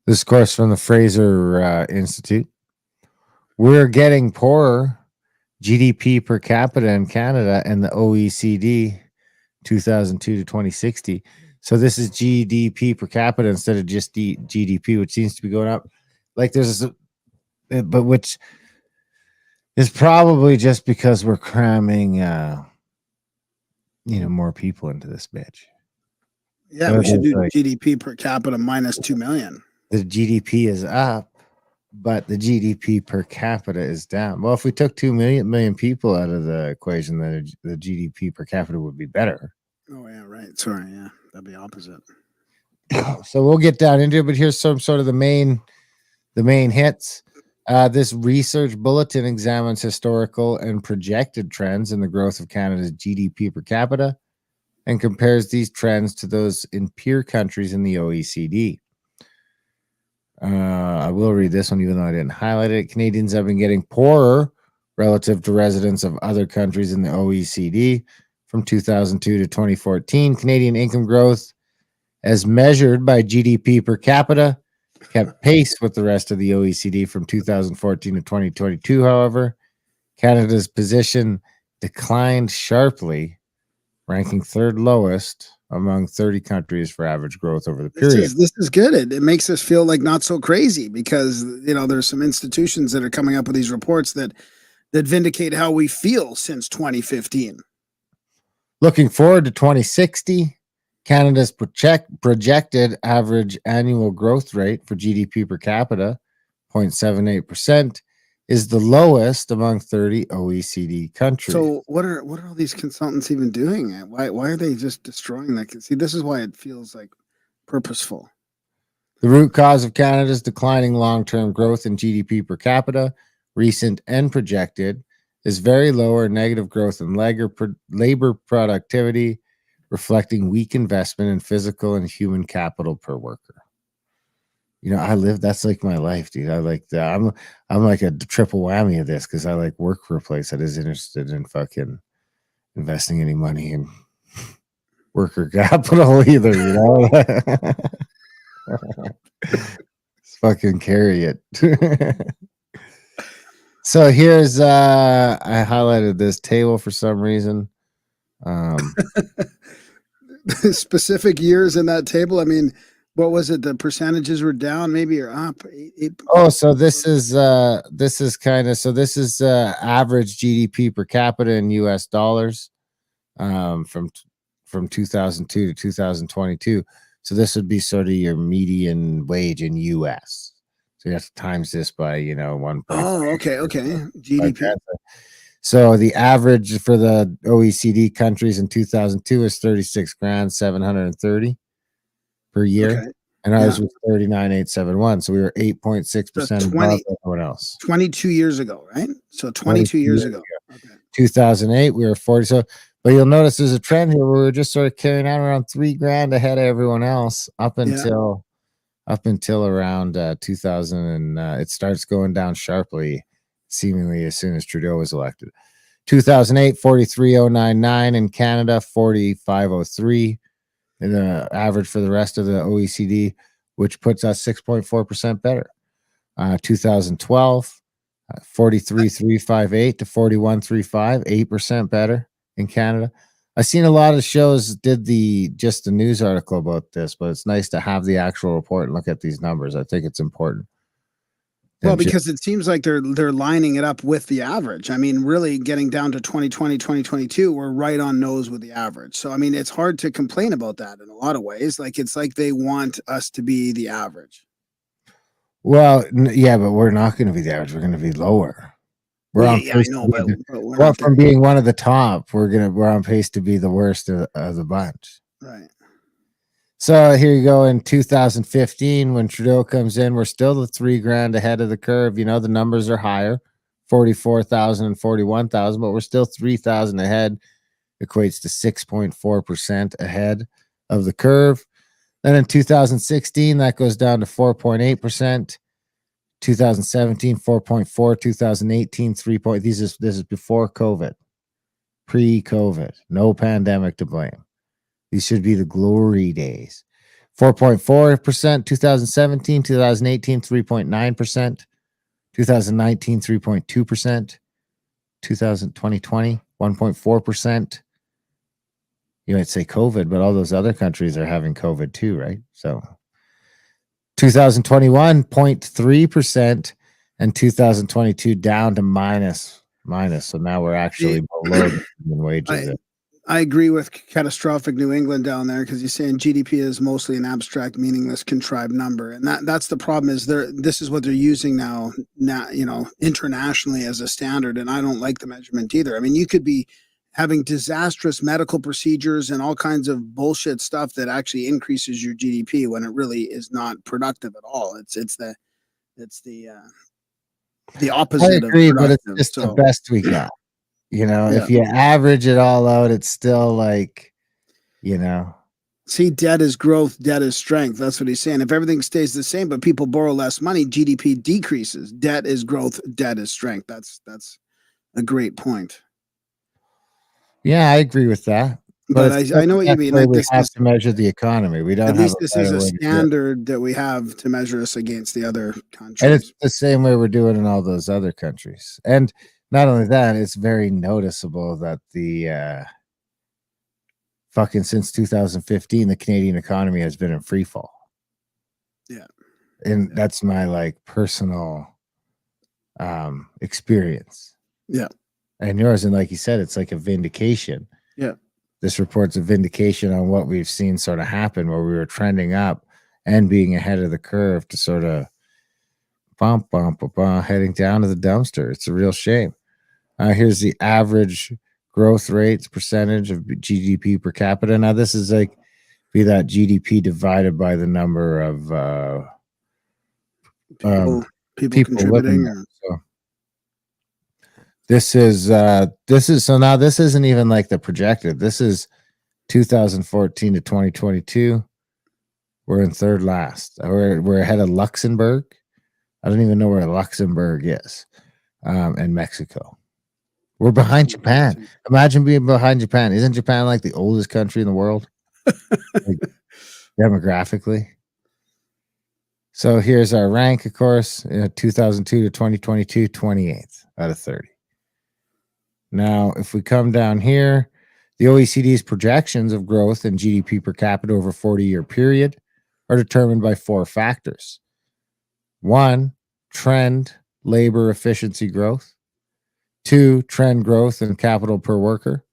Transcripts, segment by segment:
This course from the Fraser Institute. We're getting poorer. GDP per capita in Canada and the OECD 2002 to 2060. So this is GDP per capita instead of just GDP, which seems to be going up. Like but which is probably just because we're cramming, more people into this bitch. Yeah, we should do GDP per capita minus 2 million. The GDP is up, but the GDP per capita is down. Well, if we took 2 million people out of the equation, then the GDP per capita would be better. Oh, yeah, right. Sorry, yeah. That'd be opposite. So we'll get down into it, but here's some sort of the main hits. This research bulletin examines historical and projected trends in the growth of Canada's GDP per capita and compares these trends to those in peer countries in the OECD. I will read this one, even though I didn't highlight it. Canadians have been getting poorer relative to residents of other countries in the OECD from 2002 to 2014. Canadian income growth, as measured by GDP per capita, kept pace with the rest of the OECD from 2014 to 2022. However, Canada's position declined sharply, ranking third lowest among 30 countries for average growth over the period. This is good. It makes us feel like not so crazy because, there's some institutions that are coming up with these reports that vindicate how we feel since 2015. Looking forward to 2060, Canada's projected average annual growth rate for GDP per capita, 0.78%, is the lowest among 30 OECD countries. So what are all these consultants even doing? Why are they just destroying that? See, this is why it feels like purposeful. The root cause of Canada's declining long-term growth in GDP per capita, recent and projected, is very low or negative growth in labor productivity, reflecting weak investment in physical and human capital per worker. That's like my life, dude. I like that. I'm like a triple whammy of this because I like work for a place that is interested in fucking investing any money in worker capital either, fucking carry it. So here's I highlighted this table for some reason. Specific years in that table. I mean, what was it? The percentages were down, maybe, or up? So this is average GDP per capita in US dollars from 2002 to 2022. So this would be sort of your median wage in US. So you have to times this by 1. Oh, okay. GDP. So the average for the OECD countries in 2002 is 36,730 per year. Okay. And ours was 39,871. So we were 8.6% above everyone else. 22 years ago, right? So 22 years ago. Okay. 2008, we were 40. So, but you'll notice there's a trend here where we're just sort of carrying out around $3,000 ahead of everyone else up until around 2000, and it starts going down sharply, seemingly as soon as Trudeau was elected. 2008, 43,099 in Canada, 45,003 in the average for the rest of the OECD, which puts us 6.4% better. 2012, 43,358 to 41,355, 8% better in Canada. I've seen a lot of shows did just the news article about this, but it's nice to have the actual report and look at these numbers. I think it's important. Well, because it seems like they're lining it up with the average. I mean, really getting down to 2020, 2022, we're right on nose with the average. So, I mean, it's hard to complain about that in a lot of ways. Like, it's like they want us to be the average. Well, yeah, but we're not going to be the average. We're going to be lower. We're on pace. I know, but from being one of the top, we're on pace to be the worst of the bunch. Right. So here you go. In 2015, when Trudeau comes in, we're still the $3,000 ahead of the curve. The numbers are higher, 44,000 and 41,000, but we're still 3,000 ahead. Equates to 6.4% ahead of the curve. Then in 2016, that goes down to 4.8%. 2017, 4.4. 2018, 3. This is before COVID, pre-COVID, no pandemic to blame. These should be the glory days. 4.4%, 2017, 2018, 3.9%, 2019, 3.2%, 2020, 1.4%. You might say COVID, but all those other countries are having COVID too, right? So 2021, 0.3%, and 2022 down to minus. So now we're actually below the minimum wages. I agree with catastrophic New England down there because you're saying GDP is mostly an abstract, meaningless, contrived number, and that's the problem. Is this is what they're using now, internationally as a standard, and I don't like the measurement either. I mean, you could be having disastrous medical procedures and all kinds of bullshit stuff that actually increases your GDP when it really is not productive at all. It's the opposite. I agree, of but it's just the best we got. Yeah. If you average it all out, it's still like, See, debt is growth, debt is strength. That's what he's saying. If everything stays the same, but people borrow less money, GDP decreases. Debt is growth, debt is strength. That's a great point. Yeah, I agree with that. But I know what you mean. Like we have to measure the economy. We don't. At least this is a standard that we have to measure us against the other countries. And it's the same way we're doing in all those other countries. And not only that, it's very noticeable that the fucking since 2015, the Canadian economy has been in free fall. Yeah. And that's my personal experience. Yeah. And yours, and like you said, it's like a vindication. Yeah. This report's a vindication on what we've seen sort of happen, where we were trending up and being ahead of the curve to sort of heading down to the dumpster. It's a real shame. Here's the average growth rates percentage of GDP per capita. Now this is be that GDP divided by the number of people contributing. So this is so now this isn't even like the projected. This is 2014 to 2022. We're in third last. We're ahead of Luxembourg. I don't even know where Luxembourg is, and Mexico. We're behind Japan. Imagine being behind Japan. Isn't Japan like the oldest country in the world, demographically? So here's our rank, of course, 2002 to 2022, 28th out of 30. Now, if we come down here, the OECD's projections of growth in GDP per capita over a 40-year period are determined by 4 factors. 1, trend labor efficiency growth. 2, trend growth in capital per worker.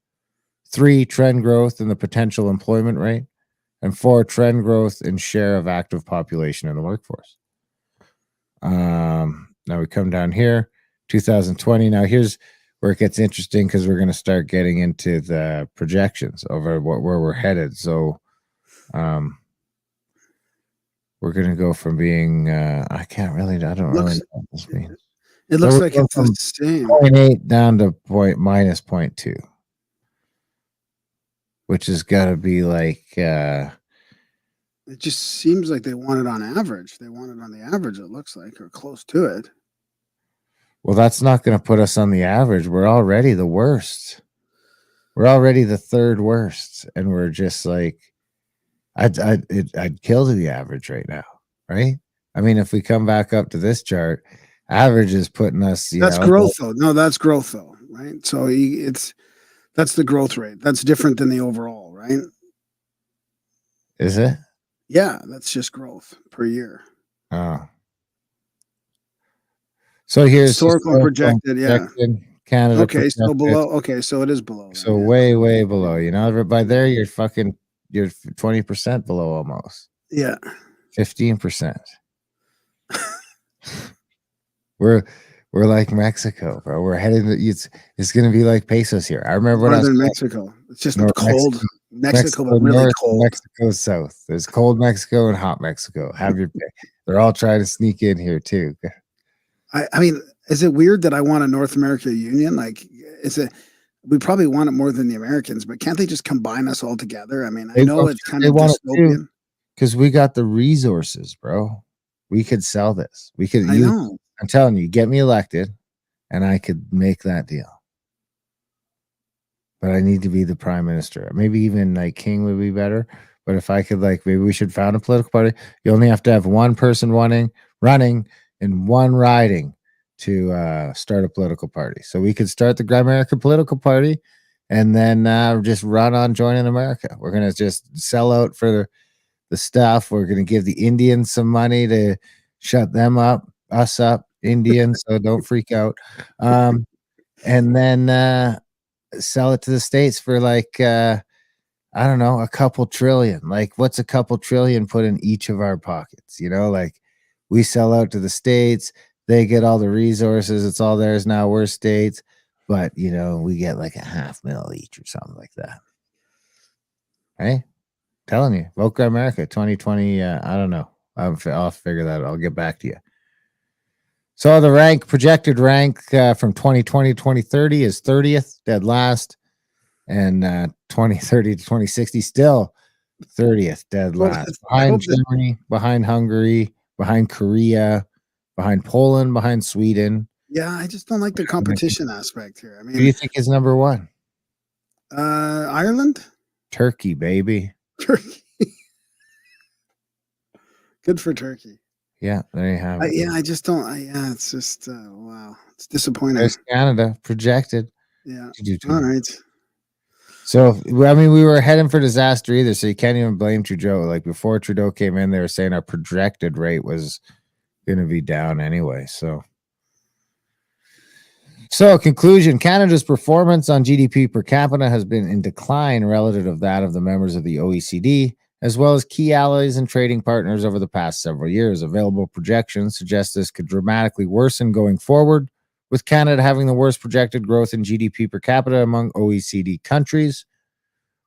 3, trend growth in the potential employment rate. And 4, trend growth in share of active population in the workforce. Now we come down here, 2020. Now here's where it gets interesting, because we're going to start getting into the projections over where we're headed. So we're going to go from being, I don't really know what this means. It looks like it's the same. 0.8 down to minus 0.2, which has got to be like. It just seems like they want it on average. They want it on the average, it looks like, or close to it. Well, that's not going to put us on the average. We're already the worst. We're already the third worst, and we're just like, I'd kill to the average right now, right? I mean, if we come back up to this chart, average is putting us. That's growth, though. No, that's growth, though, right? So that's the growth rate. That's different than the overall, right? Is it? Yeah, that's just growth per year. Oh. So here's historical projected, yeah. Canada. Okay, so below. Okay, so it is below. So then, way below. By there you're 20% below almost. Yeah. 15%. We're like Mexico, bro. We're headed. It's gonna be like pesos here. I remember when I was in Mexico. It's just cold. Mexico, but really north, cold. Mexico south. There's cold Mexico and hot Mexico. Have your pick. They're all trying to sneak in here too. I mean, is it weird that I want a North America union? Like, we probably want it more than the Americans, but can't they just combine us all together? I mean, I know it's kind of dystopian. Because we got the resources, bro. We could sell this. We could. I know. I'm telling you, get me elected, and I could make that deal. But I need to be the prime minister. Maybe even like King would be better. But if I could, like, maybe we should found a political party. You only have to have one person running and one riding to start a political party. So we could start the Grimerica political party and then just run on joining America. We're gonna just sell out for the stuff. We're gonna give the Indians some money to shut them up, us up, Indians. So don't freak out. And then sell it to the states for like I don't know, a couple trillion. Like, what's a couple trillion put in each of our pockets? Like we sell out to the states, they get all the resources, it's all theirs now. We're states, but we get like a $500,000 each or something like that. Hey, telling you, vote America 2020. I don't know. I'll figure that out. I'll get back to you. So the projected rank from 2020 to 2030 is 30th, dead last. And 2030 to 2060, still 30th, dead last. Behind Germany, behind Hungary, behind Korea, behind Poland, behind Sweden. Yeah, I just don't like the competition aspect here. I mean, who do you think is number one? Ireland? Turkey, baby. Turkey. Good for Turkey. Yeah, there you have it. Yeah, I just don't. Yeah, it's just wow, it's disappointing. There's Canada projected. Yeah. All right. So I mean, we were heading for disaster either. So you can't even blame Trudeau. Like before Trudeau came in, they were saying our projected rate was going to be down anyway. So conclusion: Canada's performance on GDP per capita has been in decline relative to that of the members of the OECD, as well as key allies and trading partners over the past several years. Available projections suggest this could dramatically worsen going forward, with Canada having the worst projected growth in GDP per capita among OECD countries.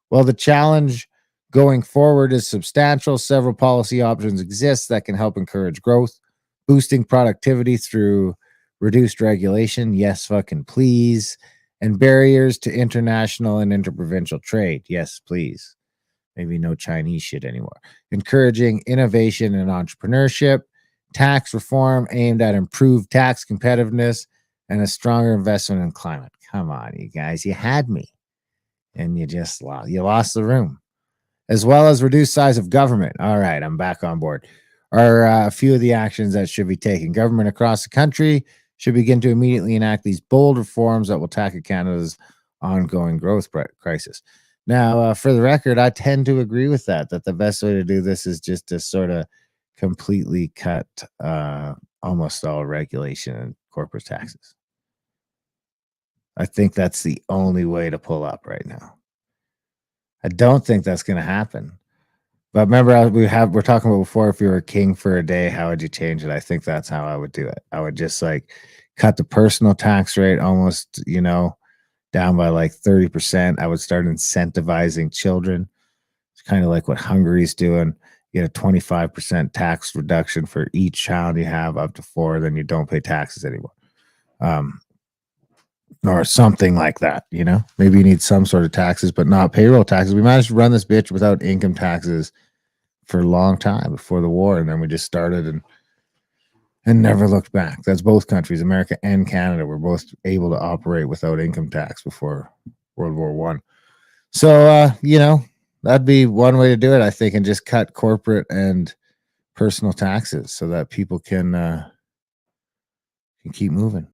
While the challenge going forward is substantial, several policy options exist that can help encourage growth, boosting productivity through reduced regulation, yes fucking please, and barriers to international and interprovincial trade, yes please. Maybe no Chinese shit anymore. Encouraging innovation and entrepreneurship, tax reform aimed at improved tax competitiveness, and a stronger investment in climate. Come on, you guys, you had me, and you just lost the room. As well as reduced size of government. All right, I'm back on board. Are a few of the actions that should be taken. Government across the country should begin to immediately enact these bold reforms that will tackle Canada's ongoing growth crisis. Now, for the record, I tend to agree with that the best way to do this is just to sort of completely cut almost all regulation and corporate taxes. I think that's the only way to pull up right now. I don't think that's going to happen. But remember, we're talking about before, if you were a king for a day, how would you change it? I think that's how I would do it. I would just like cut the personal tax rate almost, down by like 30%. I would start incentivizing children. It's kind of like what Hungary's doing. You get a 25% tax reduction for each child you have up to 4, then you don't pay taxes anymore. Or something like that, Maybe you need some sort of taxes, but not payroll taxes. We managed to run this bitch without income taxes for a long time before the war, and then we just started and never looked back. That's both countries, America and Canada, were both able to operate without income tax before World War I. So, that'd be one way to do it, I think, and just cut corporate and personal taxes so that people can keep moving.